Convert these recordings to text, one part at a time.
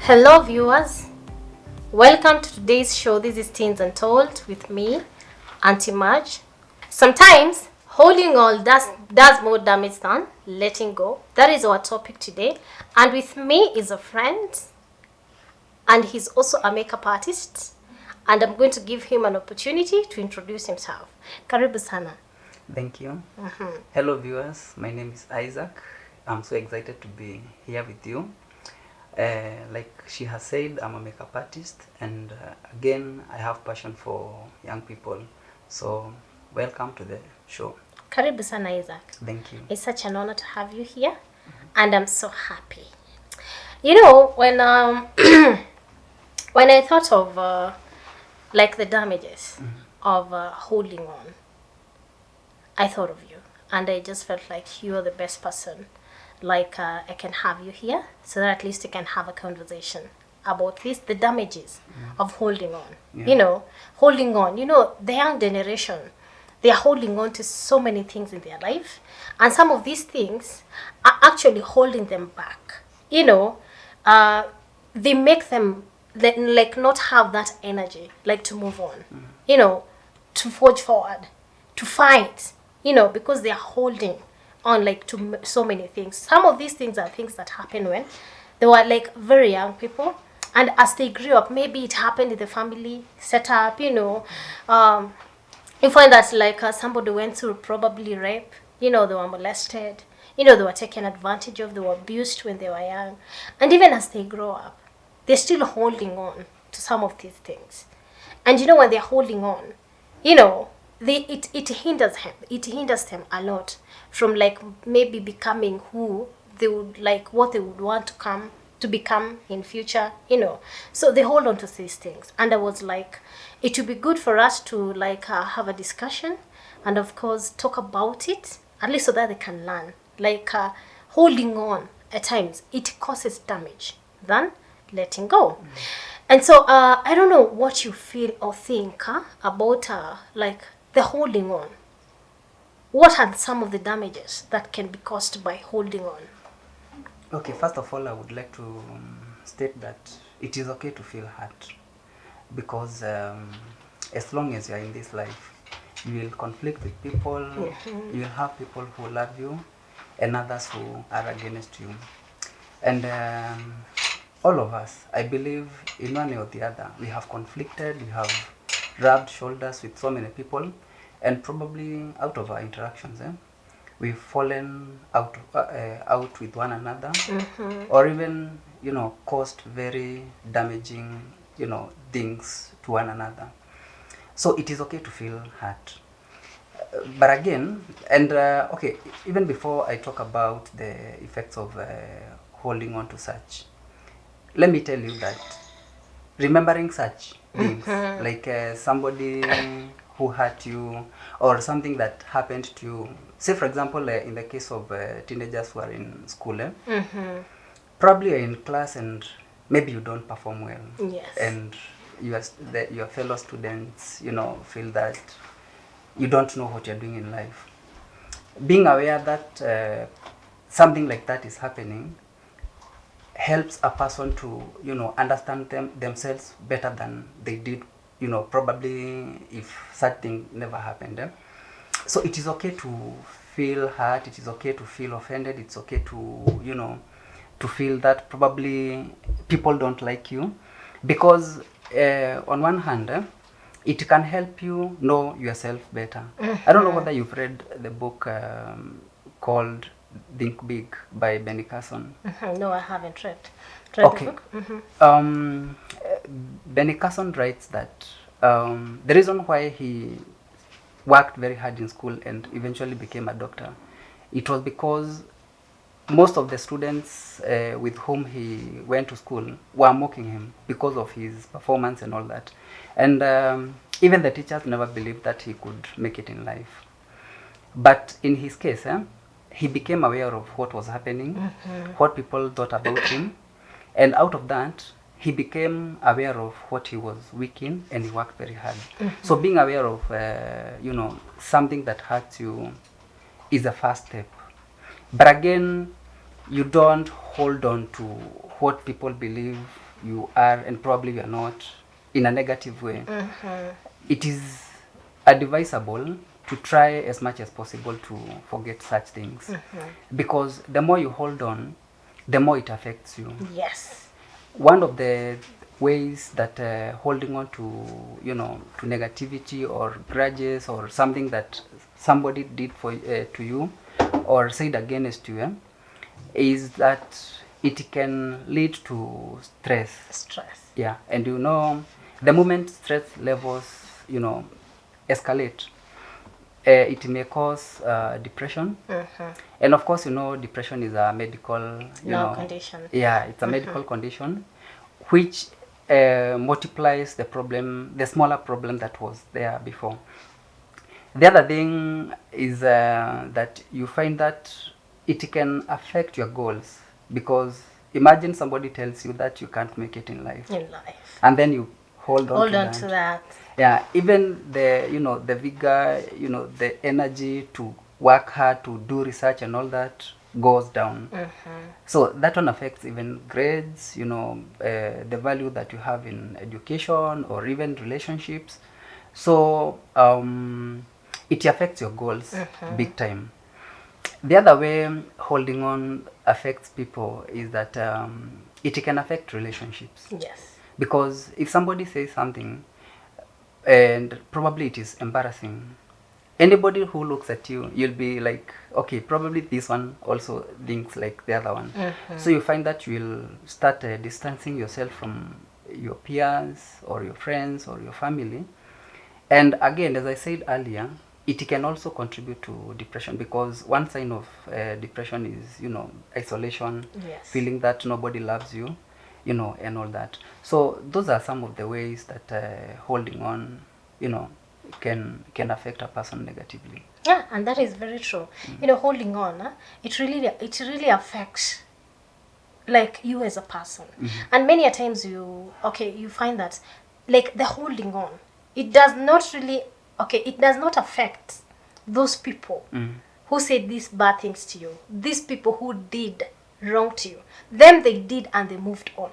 Hello viewers, welcome to today's show. This is Teens Untold with me, Auntie Marge. Sometimes holding on does more damage than letting go. That is our topic today. And with me is a friend, and he's also a makeup artist. And I'm going to give him an opportunity to introduce himself. Karibu sana. Thank you. Hello viewers, my name is Isaac. I'm so excited to be here with you. Like she has said, I'm a makeup artist, and again, I have passion for young people. So, welcome to the show. Karibu sana, Isaac. Thank you. It's such an honor to have you here, and I'm so happy. You know, when when I thought of like the damages of holding on, I thought of you, and I just felt like you are the best person. Like I can have you here so that at least you can have a conversation about this, the damages of holding on. Yeah. You know, holding on. You know, the young generation, they are holding on to so many things in their life, and some of these things are actually holding them back. You know, they make them like not have that energy, like to move on. You know, to forge forward, to fight. You know, because they are holding on like to so many things. Some of these things are things that happen when they were like very young people, and as they grew up, maybe it happened in the family setup. You know, you find that like somebody went through probably rape. You know, they were molested. You know, they were taken advantage of. They were abused when they were young, and even as they grow up, they're still holding on to some of these things. And you know, when they're holding on, you know, it hinders them a lot from like maybe becoming who they would like, what they would want to become in future. You know, so they hold on to these things, and I was like, it would be good for us to like have a discussion, and of course talk about it, at least so that they can learn. Like holding on at times, it causes damage than letting go. And so I don't know what you feel or think about like the holding on. What are some of the damages that can be caused by holding on? Okay, first of all, I would like to state that it is okay to feel hurt, because as long as you are in this life, you will conflict with people. You will have people who love you and others who are against you. And all of us, I believe, in one way or the other, we have conflicted, we have rubbed shoulders with so many people, and probably out of our interactions, we've fallen out with one another, or even, you know, caused very damaging, you know, things to one another. So it is okay to feel hurt. But again, and okay, even before I talk about the effects of holding on to such, let me tell you that remembering such things, like somebody who hurt you or something that happened to you, say for example, in the case of teenagers who are in school, probably you're in class and maybe you don't perform well. Yes. And your fellow students, you know, feel that you don't know what you're doing in life. Being aware that something like that is happening helps a person to, you know, understand themselves better than they did, you know, probably if such thing never happened. So it is okay to feel hurt, it is okay to feel offended, it's okay to, you know, to feel that probably people don't like you, because on one hand, it can help you know yourself better. I don't know whether you've read the book called Think Big by Benny Carson. No, I haven't read Okay. the book. Benny Carson writes that the reason why he worked very hard in school and eventually became a doctor, it was because most of the students with whom he went to school were mocking him because of his performance and all that. And even the teachers never believed that he could make it in life. But in his case, he became aware of what was happening, what people thought about him, and out of that, he became aware of what he was weak in, and he worked very hard. So being aware of, you know, something that hurts you is the first step. But again, you don't hold on to what people believe you are and probably you are not in a negative way, it is advisable to try as much as possible to forget such things, because the more you hold on, the more it affects you. Yes. One of the ways that holding on to, you know, to negativity or grudges or something that somebody did for to you or said against you, is that it can lead to stress. Yeah, and you know, the moment stress levels, you know, escalate, it may cause depression. And of course, you know, depression is a medical, condition. Yeah, it's a medical condition which multiplies the problem, the smaller problem that was there before. The other thing is that you find that it can affect your goals, because imagine somebody tells you that you can't make it in life, and then you hold on to that. Yeah, even the, you know, the vigor, you know, the energy to work hard, to do research and all that goes down. So that one affects even grades, you know, the value that you have in education or even relationships. So it affects your goals big time. The other way holding on affects people is that it can affect relationships. Yes. Because if somebody says something and probably it is embarrassing, anybody who looks at you, you'll be like, okay, probably this one also thinks like the other one. So you find that you will start distancing yourself from your peers or your friends or your family. And again, as I said earlier, it can also contribute to depression, because one sign of depression is, you know, isolation, feeling that nobody loves you, you know, and all that. So those are some of the ways that holding on, you know, can affect a person negatively. Yeah, and that is very true. You know, holding on, it really affects like you as a person. And many a times you find that like the holding on, it does not affect those people who said these bad things to you, these people who did wrong to you. Them they did and they moved on.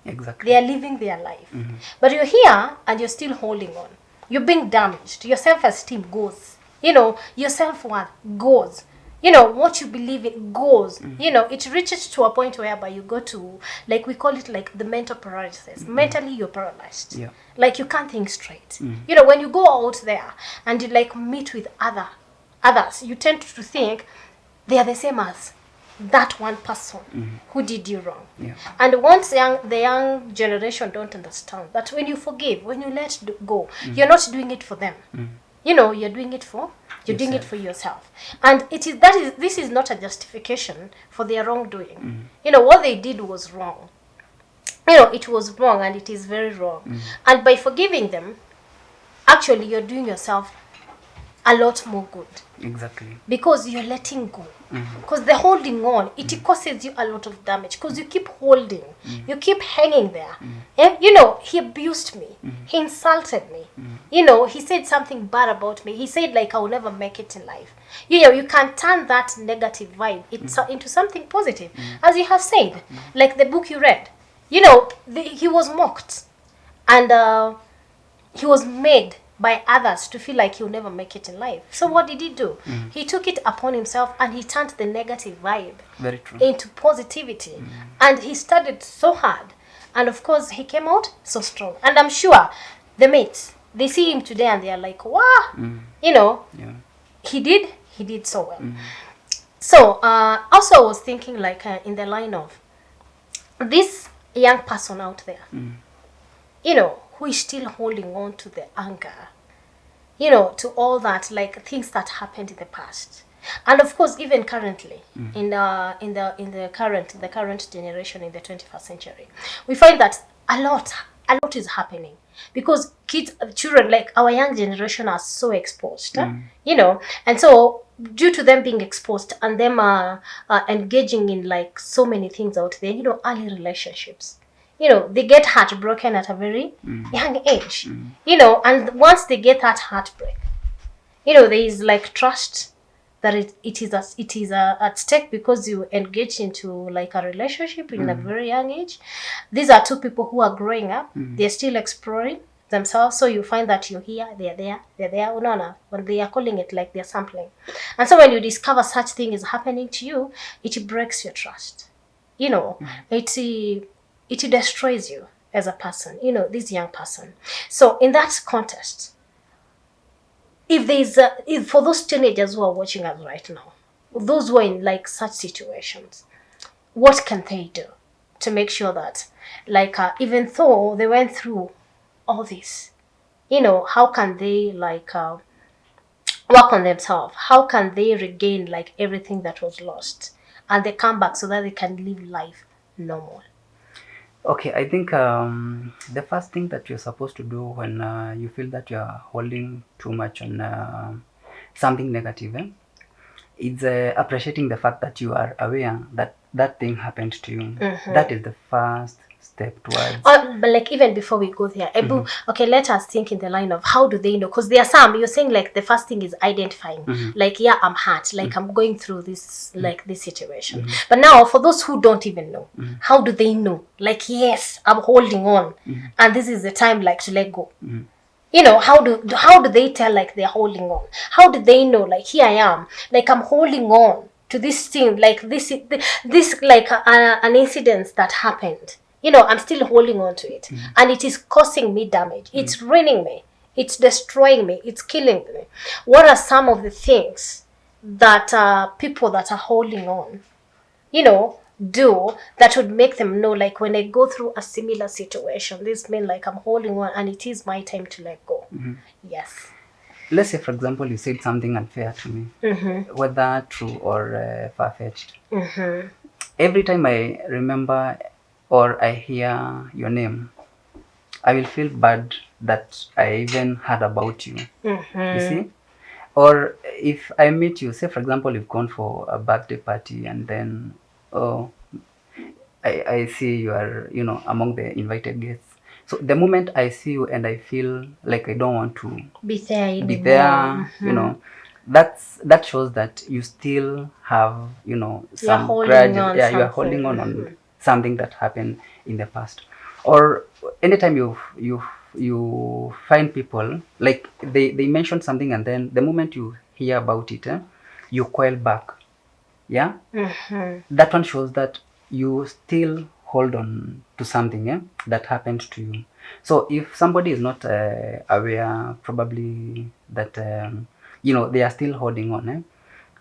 Exactly. They are living their life. But you're here and you're still holding on. You're being damaged. Your self-esteem goes. You know, your self-worth goes. You know, what you believe in goes. You know, it reaches to a point whereby you go to, like we call it like the mental paralysis. Mentally you're paralyzed. Yeah. Like you can't think straight. You know, when you go out there and you like meet with others, you tend to think they are the same as that one person who did you wrong. Yeah. And once the young generation don't understand that when you forgive, when you let go, you're not doing it for them. You know, you're doing it for yourself. And this is not a justification for their wrongdoing. You know, what they did was wrong. You know, it was wrong and it is very wrong. And by forgiving them, actually you're doing yourself a lot more good. Exactly. Because you're letting go. Because the holding on, it causes you a lot of damage. Because you keep holding. You keep hanging there. And, you know, he abused me. He insulted me. You know, he said something bad about me. He said, like, I will never make it in life. You know, you can turn that negative vibe into something positive. As you have said, like the book you read. You know, he was mocked. And he was made by others to feel like he'll never make it in life. So what did he do? He took it upon himself and he turned the negative vibe into positivity. And he studied so hard. And of course, he came out so strong. And I'm sure the mates, they see him today and they are like, wow, you know, he did so well. So also I was thinking like in the line of this young person out there, you know, who is still holding on to the anger, you know, to all that, like things that happened in the past. And of course, even currently, in the current generation in the 21st century, we find that a lot is happening because children like our young generation are so exposed, you know, and so due to them being exposed and them engaging in like so many things out there, you know, early relationships. You know, they get heartbroken at a very young age, you know, and once they get that heartbreak, you know, there is like trust that it is at stake because you engage into like a relationship in a very young age. These are two people who are growing up. They're still exploring themselves. So you find that you're here, they're there. No. When they are calling it like they're sampling. And so when you discover such thing is happening to you, it breaks your trust. It destroys you as a person, this young person. So in that context, if for those teenagers who are watching us right now, those who are in like such situations, what can they do to make sure that like even though they went through all this, how can they like work on themselves? How can they regain like everything that was lost and they come back so that they can live life normal? Okay, I think the first thing that you're supposed to do when you feel that you're holding too much on something negative, is appreciating the fact that you are aware that that thing happened to you. That is the first step towards. But like even before we go there, okay, let us think in the line of how do they know? Because there are some, you're saying like the first thing is identifying. Like, yeah, I'm hurt. Like I'm going through this, like this situation. But now for those who don't even know, how do they know? Like, yes, I'm holding on. And this is the time like to let go. How do they tell like they're holding on? How do they know like here I am, like I'm holding on to this thing, like this like an incident that happened. I'm still holding on to it, and it is causing me damage. It's ruining me. It's destroying me. It's killing me. What are some of the things that people that are holding on, do that would make them know, like when I go through a similar situation, this means like I'm holding on and it is my time to let go? Yes. Let's say, for example, you said something unfair to me, whether true or far-fetched. Every time I remember or I hear your name, I will feel bad that I even heard about you. You see? Or if I meet you, say for example, you've gone for a birthday party and then, I see you are, among the invited guests. So the moment I see you and I feel like I don't want to be there anymore, that shows that you still have, some grudge. Yeah, you are holding on something that happened in the past. Or anytime you find people like they mention something and then the moment you hear about it, you coil back. Yeah. That one shows that you still hold on to something that happened to you. So if somebody is not aware, probably that they are still holding on,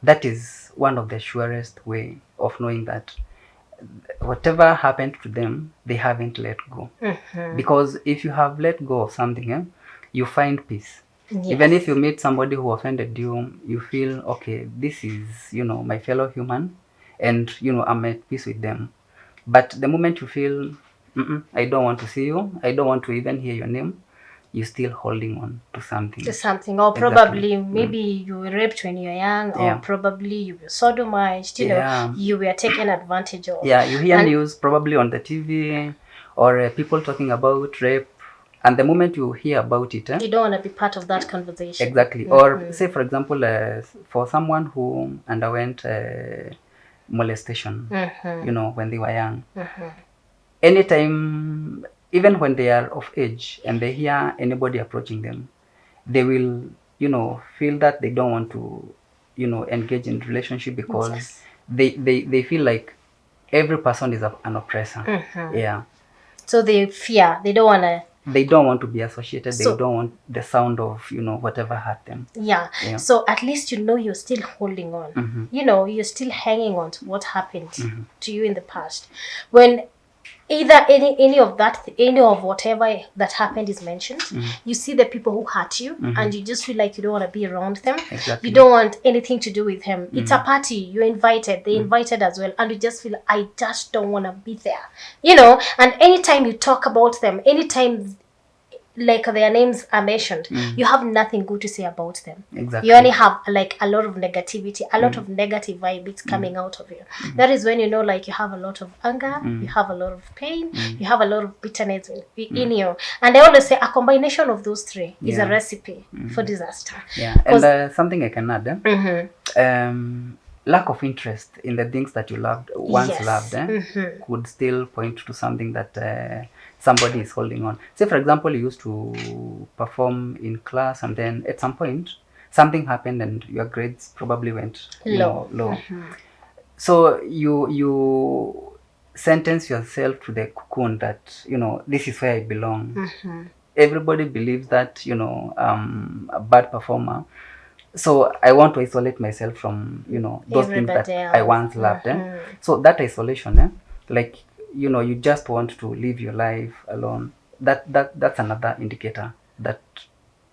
that is one of the surest way of knowing that whatever happened to them, they haven't let go. Because if you have let go of something, you find peace. Yes. Even if you meet somebody who offended you, you feel, okay, this is, my fellow human, and, I'm at peace with them. But the moment you feel, I don't want to see you, I don't want to even hear your name, you're still holding on to something. Or probably maybe you were raped when you were young, or probably you were sodomized, you were taken advantage of. Yeah, you hear news probably on the TV, or people talking about rape, and the moment you hear about it, you don't want to be part of that conversation. Exactly. Or say, for example, for someone who underwent molestation, when they were young, anytime, even when they are of age and they hear anybody approaching them, they will, feel that they don't want to, engage in relationship because they feel like every person is an oppressor. Yeah. So they fear. They don't want to be associated. They don't want the sound of, whatever hurt them. Yeah. So at least you're still holding on. You're still hanging on to what happened to you in the past. When either any of whatever that happened is mentioned, you see the people who hurt you, and you just feel like you don't want to be around them. Exactly. You don't want anything to do with them. It's a party, you're invited, they invited as well, and you just feel, I just don't want to be there. And anytime you talk about them, anytime like their names are mentioned, Mm. you have nothing good to say about them. Exactly. You only have like a lot of negativity, a lot of negative vibes coming out of you. That is when you know, like, you have a lot of anger, you have a lot of pain, you have a lot of bitterness in you. And I always say a combination of those three is a Yeah. recipe for disaster. Yeah, and 'Cause- something I can add. Lack of interest in the things that you loved once Yes. loved could still point to something that somebody is holding on. Say, for example, you used to perform in class, and then at some point something happened and your grades probably went low. So you sentence yourself to the cocoon that this is where I belong. Everybody believes that a bad performer, so I want to isolate myself from those things that Everybody I else. once loved. So that isolation, like you just want to live your life alone. That's another indicator that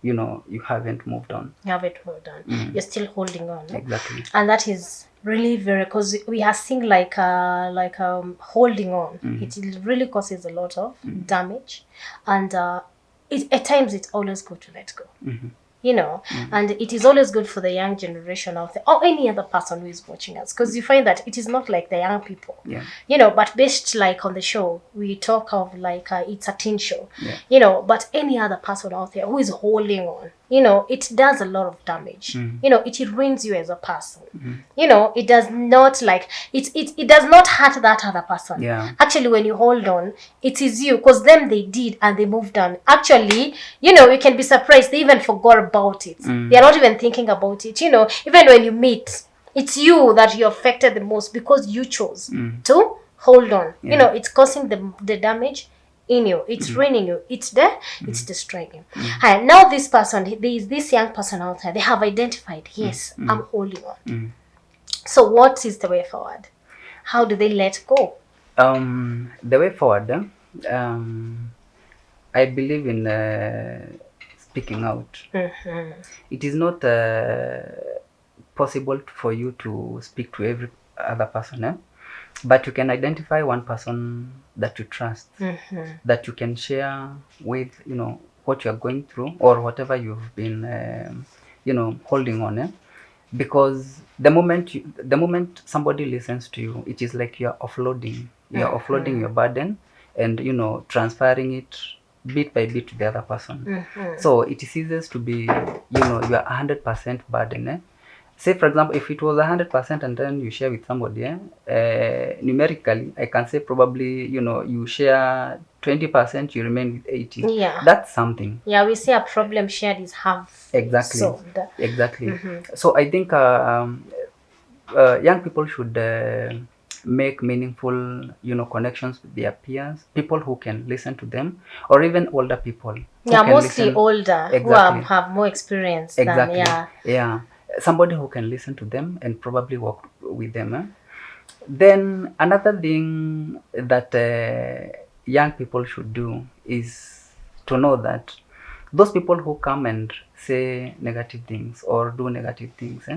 you haven't moved on. You have it hold on. You're still holding on. No? Exactly. And that is really very, because we are seeing like holding on. It really causes a lot of damage, and at times it's always good to let go. And it is always good for the young generation out there, or any other person who is watching us, because you find that it is not like the young people. But based like on the show, we talk of like it's a teen show. But any other person out there who is holding on, it does a lot of damage. It ruins you as a person. It does not like it does not hurt that other person. Actually, when you hold on, it is you, because them they did and they moved on. Actually, you can be surprised they even forgot about it. They are not even thinking about it. Even when you meet, it's you that you affected the most, because you chose to hold on. It's causing the damage in you. It's ruining you. It's there. It's destroying you. And now this person, there is this young person out there. They have identified, yes, I'm holding on. So what is the way forward? How do they let go? The way forward, I believe in speaking out. It is not possible for you to speak to every other person, but you can identify one person that you trust, that you can share with, what you are going through or whatever you've been, holding on. Because the moment somebody listens to you, it is like you're offloading your burden, and transferring it bit by bit to the other person. So it is easiest to be you're 100% burden. Say, for example, if it was 100% and then you share with somebody, numerically, I can say probably you share 20%, you remain with 80. That's something. We say a problem shared is half solved. Exactly. So I think young people should make meaningful connections with their peers, people who can listen to them, or even older people who can mostly listen. older. Exactly. Who have more experience Exactly. than Somebody who can listen to them and probably work with them. Then another thing that young people should do is to know that those people who come and say negative things or do negative things,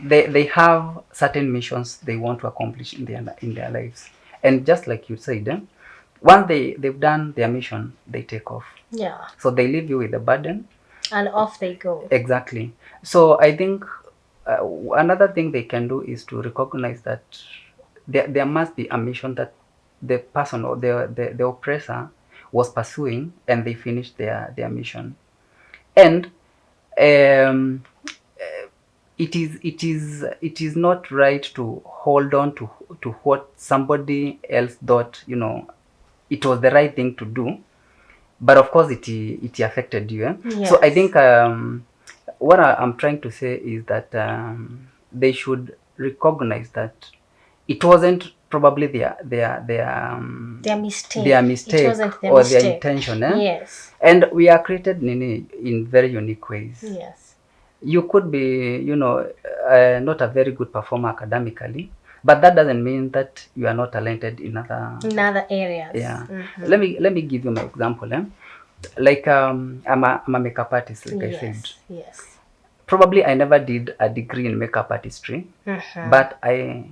they have certain missions they want to accomplish in their lives. And just like you said, once they've done their mission, they take off. So they leave you with a burden, and off they go. Exactly. So I think another thing they can do is to recognize that there must be a mission that the person or the oppressor was pursuing, and they finished their mission. And it is not right to hold on to what somebody else thought it was the right thing to do, but of course it affected you. So I think what I'm trying to say is that they should recognize that it wasn't probably their mistake. Their mistake It wasn't their or mistake. their intention. Yes. And we are created in very unique ways. Yes. You could be, not a very good performer academically, but that doesn't mean that you are not talented in other areas. Yeah. Let me give you my example. Like I'm a makeup artist, like I said. Yes. Probably I never did a degree in makeup artistry, but I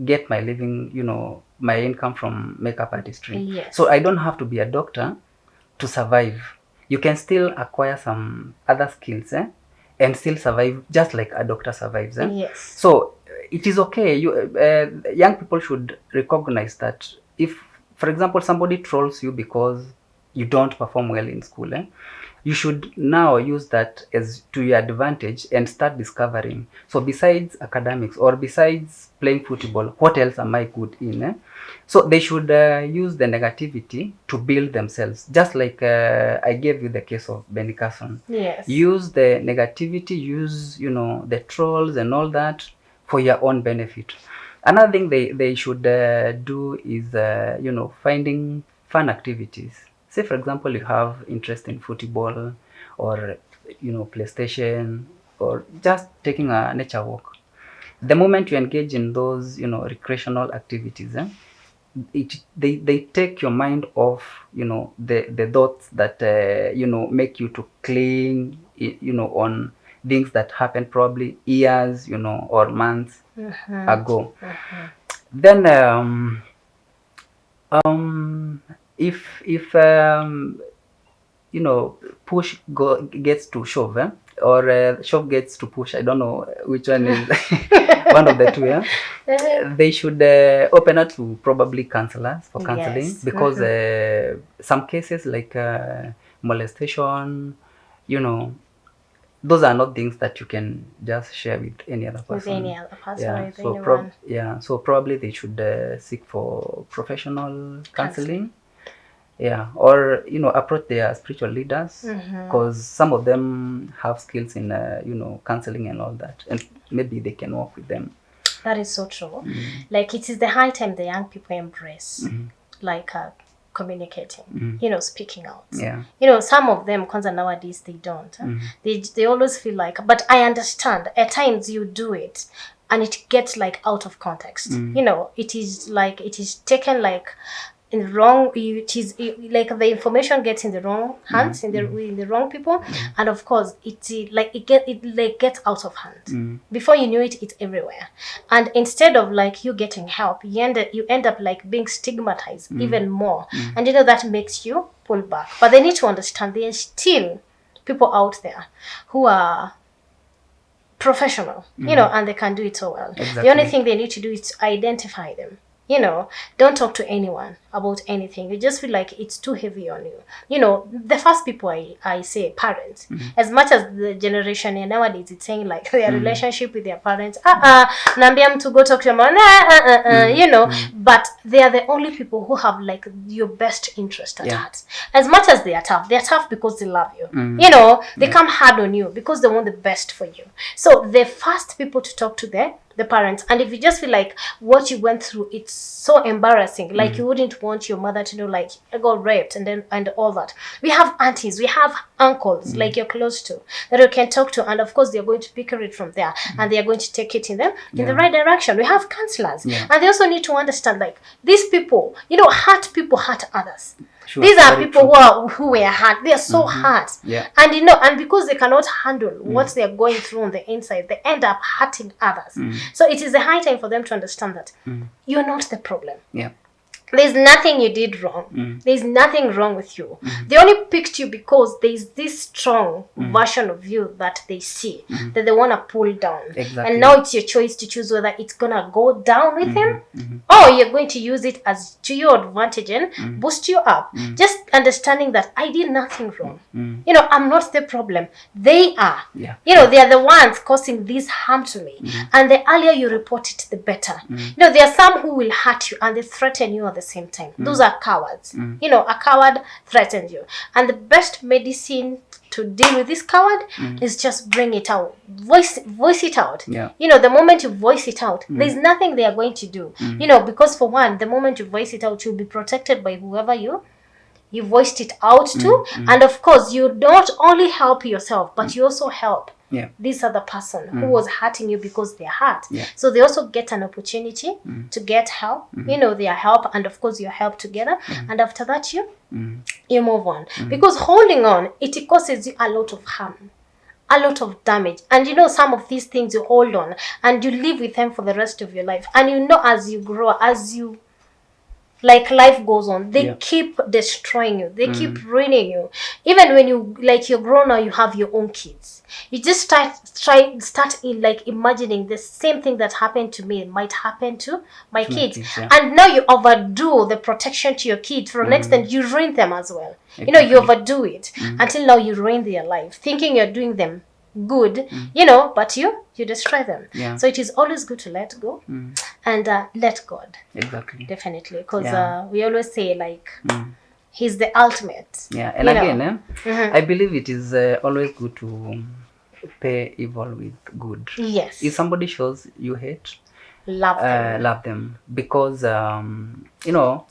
get my living, my income from makeup artistry. Yes. So I don't have to be a doctor to survive. You can still acquire some other skills, and still survive just like a doctor survives. Yes. So it is okay. Young people should recognize that if, for example, somebody trolls you because you don't perform well in school, you should now use that as to your advantage and start discovering. So besides academics or besides playing football, what else am I good in? So they should use the negativity to build themselves. Just like I gave you the case of Benny Carson. Yes. Use the negativity, use the trolls and all that for your own benefit. Another thing they should do is finding fun activities. Say for example you have interest in football or PlayStation or just taking a nature walk. The moment you engage in those recreational activities, they take your mind off the thoughts that make you to cling on things that happened probably years or months ago. Then if push gets to shove, or shove gets to push, I don't know which one is one of the two, they should open up to probably counselors for counseling. Yes. Because some cases like molestation, those are not things that you can just share with any other person. With any other person, Yeah. with So anyone. so probably they should seek for professional counseling. Yeah, or approach their spiritual leaders, because some of them have skills in counseling and all that, and maybe they can work with them. That is so true. Like it is the high time the young people embrace like communicating, speaking out. Yeah. Some of them, kwanza nowadays, they don't. They always feel like, but I understand. At times you do it and it gets like out of context. It is like, it is taken like in the wrong, like the information gets in the wrong hands, in the wrong people, and of course it gets out of hand. Before you knew it, it's everywhere, and instead of like you getting help, you end up like being stigmatized even more, and that makes you pull back. But they need to understand there are still people out there who are professional, and they can do it so well. Exactly. The only thing they need to do is identify them. Don't talk to anyone about anything. You just feel like it's too heavy on you. The first people I say parents. As much as the generation nowadays, it's saying like their relationship with their parents. Nambia mtu go talk to your mom. But they are the only people who have like your best interest at heart. As much as they are tough because they love you. They come hard on you because they want the best for you. So the first people to talk to the parents. And if you just feel like what you went through, it's so embarrassing, like you wouldn't want your mother to know like I got raped and all that. We have aunties, we have uncles like you're close to that you can talk to, and of course they're going to pick it from there and they're going to take it in the right direction. We have counselors, and they also need to understand like these people, hurt people hurt others. Sure, these are people who were hurt. They are so hurt. Yeah. And and because they cannot handle what they are going through on the inside, they end up hurting others. So it is a high time for them to understand that you're not the problem. Yeah. There's nothing you did wrong. There's nothing wrong with you. They only picked you because there's this strong version of you that they see, that they want to pull down. Exactly. And now it's your choice to choose whether it's going to go down with them or you're going to use it as to your advantage and boost you up. Just understanding that I did nothing wrong. I'm not the problem. They are. Yeah. They are the ones causing this harm to me. And the earlier you report it, the better. There are some who will hurt you and they threaten you at the same time. Those are cowards. A coward threatens you. And the best medicine to deal with this coward is just bring it out. Voice it out. Yeah. The moment you voice it out, there's nothing they are going to do. Because for one, the moment you voice it out, you'll be protected by whoever you voiced it out to. And of course, you don't only help yourself, but you also help this other person who was hurting you because they're hurt. Yeah. So they also get an opportunity to get help, their help, and of course your help together. And after that, you move on. Because holding on, it causes you a lot of harm, a lot of damage. And some of these things you hold on and you live with them for the rest of your life. And as you grow, as you like life goes on, they Yeah. keep destroying you, they keep ruining you. Even when you like you're grown now, you have your own kids, you just start in like imagining the same thing that happened to me might happen to my To my kids. kids, yeah. And now you overdo the protection to your kids, for next then you ruin them as well. You know, you overdo it until now you ruin their life, thinking you're doing them good, you know, but you destroy them. Yeah. So it is always good to let go and let God. Exactly. Definitely, because Yeah. we always say like he's the ultimate. Yeah, and you again, know. I believe it is always good to pay evil with good. Yes. If somebody shows you hate, Love them, because you know,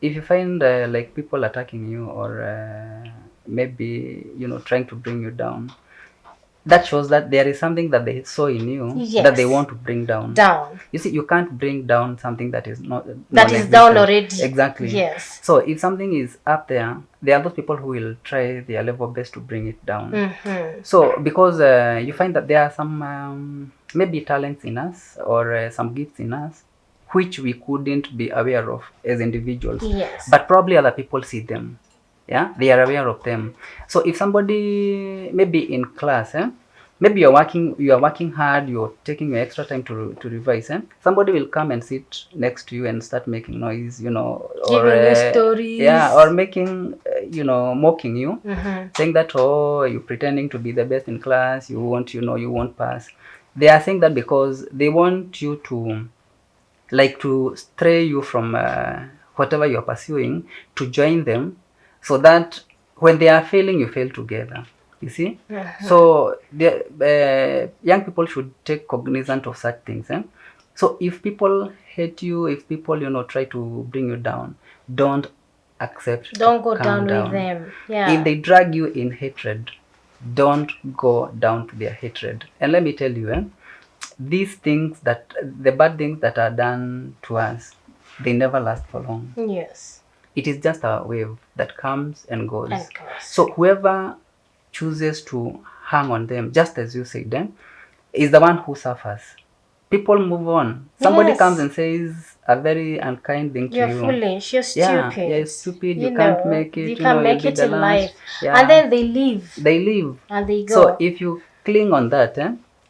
if you find like people attacking you, or maybe, you know, trying to bring you down, that shows that there is something that they saw in you that they Yes. want to bring down. Down. You see, you can't bring down something that is not That is down non-existent. already. Exactly. Yes. So if something is up there, there are those people who will try their level best to bring it down. So because you find that there are some maybe talents in us, or some gifts in us which we couldn't be aware of as individuals. Yes. But probably other people see them. Yeah, they are aware of them. So if somebody maybe in class, maybe you are working hard, you're taking your extra time to revise, somebody will come and sit next to you and start making noise, you know, or Giving you stories. yeah, or making you know, mocking you, saying that, oh, you're pretending to be the best in class, you won't pass. They are saying that because they want you to, like, to stray you from whatever you're pursuing, to join them, so that when they are failing, you fail together. You see? So the young people should take cognizance of such things. So if people hate you, if people, you know, try to bring you down, don't accept. Don't go calm down with them. Yeah. If they drag you in hatred, don't go down to their hatred. And let me tell you, these things, that the bad things that are done to us, they never last for long. Yes. It is just a wave that comes and goes. And goes. So whoever chooses to hang on them, just as you said, is the one who suffers. People move on. Somebody Yes. comes and says a very unkind thing to You're you. foolish. You're Yeah, stupid. you're stupid. You know, can't make it. You You can't know, make you'll it be the in last. life. Yeah. And then they leave. They leave. And they go. So if you cling on that,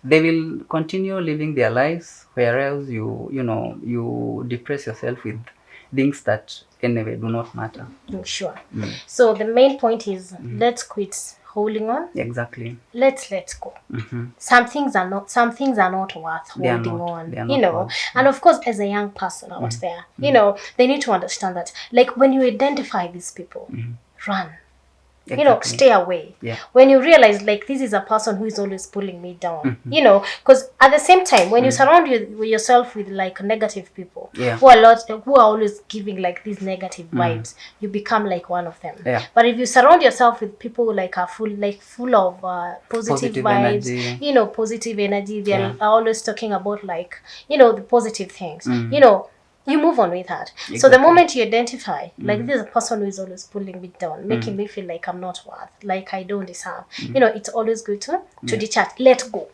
they will continue living their lives, whereas you depress yourself with things that anyway do not matter. Sure. So the main point is let's quit holding on. Exactly. Let's let go. Some things are not worth holding on. They are You not know, worth. and of course, as a young person out there, you know, they need to understand that. Like when you identify these people, run. Exactly. You know, stay away. Yeah. When you realize like this is a person who is always pulling me down, you know, because at the same time when you surround yourself with like negative people, Yeah. who are always giving like these negative vibes, you become like one of them. Yeah. But if you surround yourself with people like are full of positive vibes, energy. you know, positive energy, they Yeah. are always talking about like, you know, the positive things, you know, you move on with that. Exactly. So the moment you identify, like this is a person who is always pulling me down, making me feel like I'm not worth, like I don't deserve. You know, it's always good to detach, let go.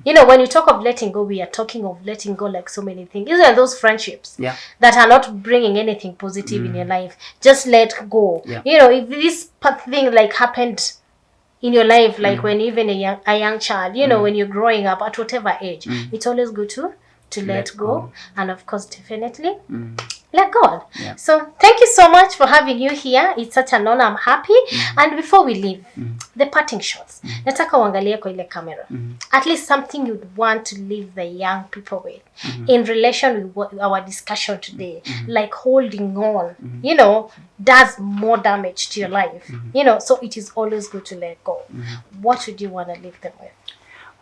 You know, when you talk of letting go, we are talking of letting go like so many things. These are those friendships that are not bringing anything positive in your life. Just let go. Yeah. You know, if this thing like happened in your life, like when even a young child, you know, when you're growing up at whatever age, it's always good to let go. And of course, definitely let God. Yeah. So thank you so much for having you here. It's such an honor. I'm happy. And before we leave, the parting shots, nataka uangalie kwa ile camera. At least something you'd want to leave the young people with in relation with our discussion today, like holding on, you know, does more damage to your life. You know, so it is always good to let go. What would you want to leave them with?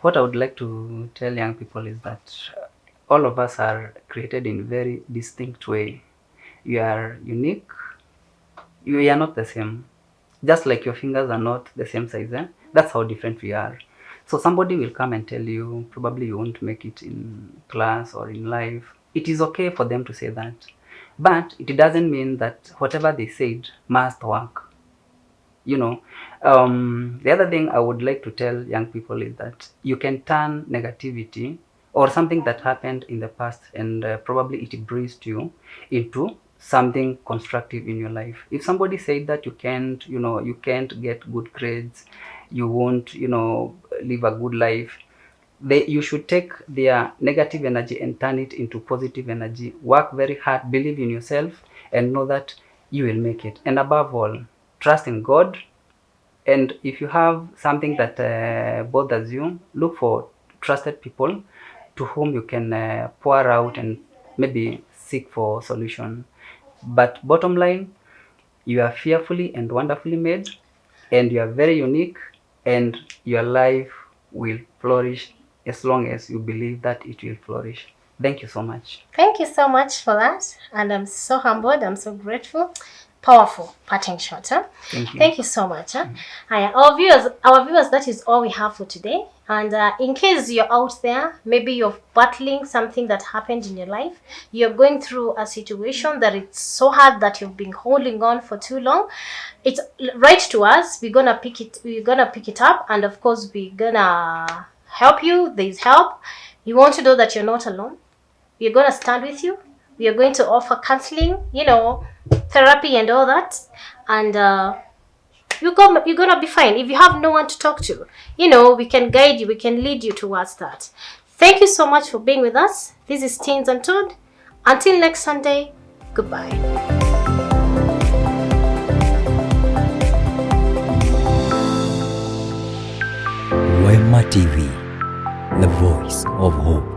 What I would like to tell young people is that all of us are created in very distinct way. You are unique. You are not the same. Just like your fingers are not the same size. That's how different we are. So somebody will come and tell you, probably you won't make it in class or in life. It is okay for them to say that. But it doesn't mean that whatever they said must work. You know, the other thing I would like to tell young people is that you can turn negativity or something that happened in the past, and probably it bruised you into something constructive in your life. If somebody said that you can't get good grades, you won't, live a good life, you should take their negative energy and turn it into positive energy. Work very hard, believe in yourself, and know that you will make it. And above all, trust in God. And if you have something that bothers you, look for trusted people to whom you can pour out and maybe seek for solution. But bottom line, you are fearfully and wonderfully made, and you are very unique, and your life will flourish as long as you believe that it will flourish. Thank you so much. Thank you so much for that. And I'm so humbled. I'm so grateful. Powerful parting shot, huh? Thank you. Thank you so much. Huh? Hi, our viewers, that is all we have for today. And in case you're out there, maybe you're battling something that happened in your life, you're going through a situation that it's so hard that you've been holding on for too long, it's write to us. We're gonna pick it up, and of course we're gonna help you. There's help. You want to know that you're not alone. We're going to stand with you. We are going to offer counseling, therapy and all that. And you're going to be fine. If you have no one to talk to, we can guide you. We can lead you towards that. Thank you so much for being with us. This is Teens Untold. Until next Sunday, goodbye. Wema TV, the voice of hope.